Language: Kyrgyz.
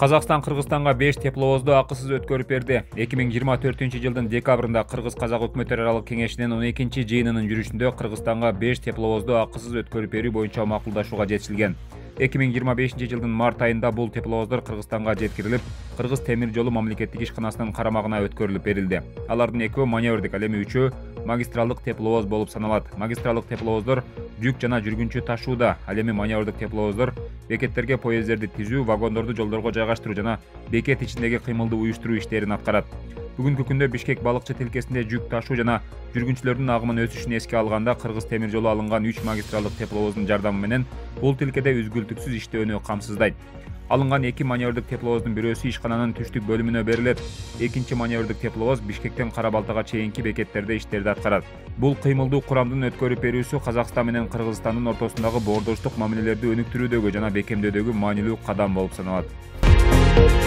Казакстан Кыргызстанга 5 тепловозду акысыз өткөрүп берди. 2024-жылдын декабрында Кыргыз-Казак өкмөттөр аралык кеңешинин 12 жыйынынын жүрүшүндө Кыргызстанга 5 тепловозду акысыз өткөрүп берүү боюнча макулдашууга жетишилген. 2025-жылдын март айында бул тепловоздор Кыргызстанга жеткирилип, Кыргыз темир жолу мамлекеттик ишканасынын карамагына өткөрүлүп берилди. Алардын экөө маневрдик, ал эми үчөө магистралдык тепловоз болуп саналат. Магистралдык тепловоздор жүк жана жүргүнчү ташууда, ал эми маневрдик тепловоздор бекеттерге поездерди тизүү, вагондорду жолдорго жайгаштыруу жана бекет ичиндеги кыймылды уюштуруу иштерин аткарат. Бүгүнкү күндө Бишкек балыкчы тилкесинде жүк ташуу жана жүргүнчүлөрдүн агымын өсүшүн эске алганда Кыргыз темир жолу алынган 3 магистралдык тепловоздун жардамы менен бул тилкеде үзгүлтүксүз иштөөнү камсыздайт. Алынган 2 маневрдик тепловоздун бирөөсү ишкананын түштүк бөлүмүнө берилет. Экинчи маневрдик тепловоз Бишкектен Кара-Балтага чейинки бекеттерде иштерди аткарат. Бул кыймылдуу курамдын өткөрүп берүүсү Казакстан менен Кыргызстандын ортосундагы боордоштук мамилелерди өнүктүрүүдөгү жана бекемдөөдөгү маанилүү кадам болуп саналат.